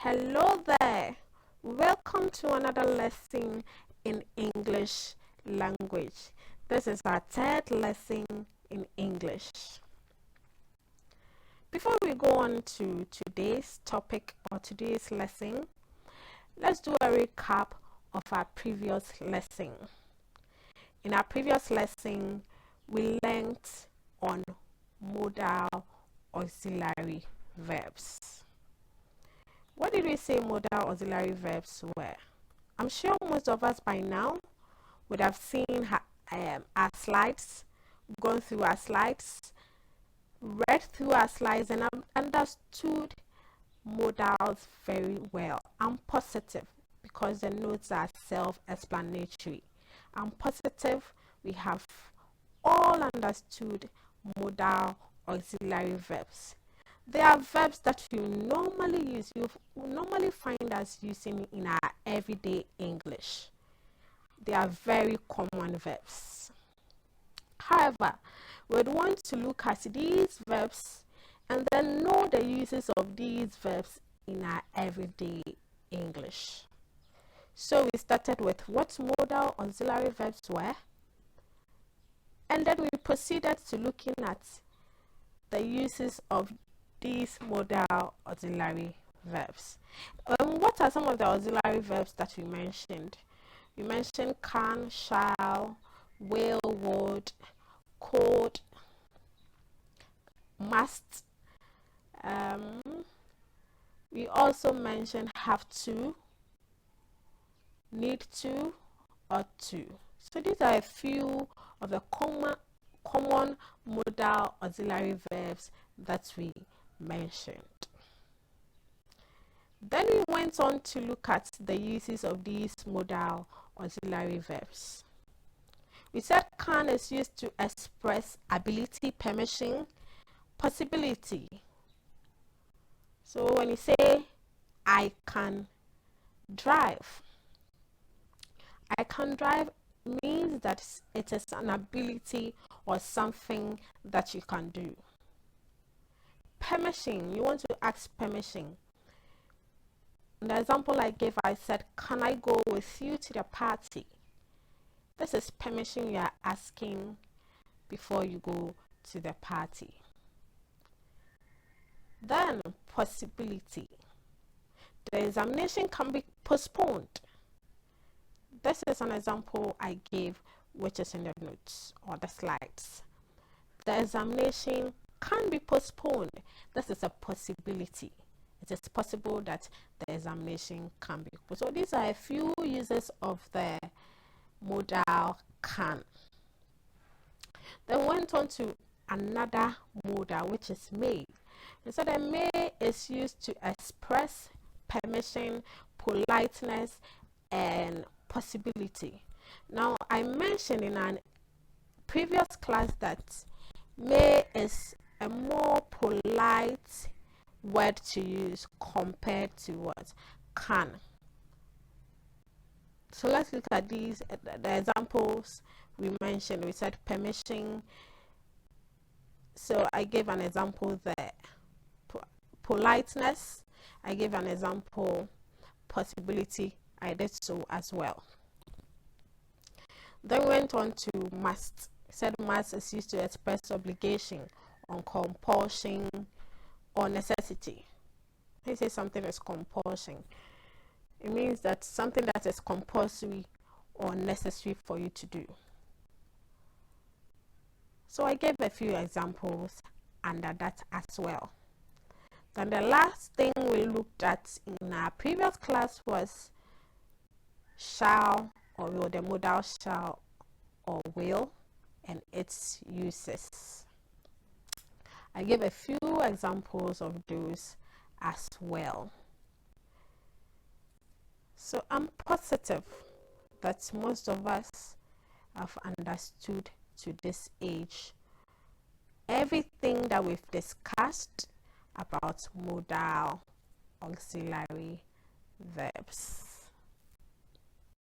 Hello there. Welcome to another lesson in English language. This is our third lesson in English. Before we go on to today's topic or today's lesson, let's do a recap of our previous lesson. In our previous lesson, we learned on modal auxiliary verbs. What did we say modal auxiliary verbs were? I'm sure most of us by now would have seen our slides, gone through our slides, read through our slides, and understood modals very well. I'm positive because the notes are self-explanatory. I'm positive we have all understood modal auxiliary verbs. They are verbs that you normally use, you normally find us using in our everyday English. They are very common verbs. However, we'd want to look at these verbs and then know the uses of these verbs in our everyday English. So we started with what modal auxiliary verbs were, and then we proceeded to looking at the uses of these modal auxiliary verbs. What are some of the auxiliary verbs that we mentioned? We mentioned can, shall, will, would, could, must. We also mentioned have to, need to, ought to. So these are a few of the common modal auxiliary verbs that we mentioned. Then we went on to look at the uses of these modal auxiliary verbs. We said can is used to express ability, permission, possibility. So when you say I can drive, I can drive means that it is an ability or something that you can do. Permission, you want to ask permission. In the example I gave, I said, can I go with you to the party? This is permission you are asking before you go to the party. Then, possibility. The examination can be postponed. This is an example I gave, which is in the notes or the slides. The examination can be postponed. This is a possibility. It is possible that the examination can be postponed. So these are a few uses of the modal can. Then went on to another modal, which is may. And so the may is used to express permission, politeness, and possibility. Now, I mentioned in a previous class that may is a more polite word to use compared to what? Can. So let's look at these, the examples we mentioned. We said permission. So I gave an example there. Politeness, I gave an example. Possibility, I did so as well. Then we went on to must. Said must is used to express obligation, on compulsion, or necessity. When you say something is compulsion, it means that something that is compulsory or necessary for you to do. So I gave a few examples under that as well. Then the last thing we looked at in our previous class was shall, or will, the modal shall or will, and its uses. I gave a few examples of those as well. So I'm positive that most of us have understood to this age everything that we've discussed about modal auxiliary verbs.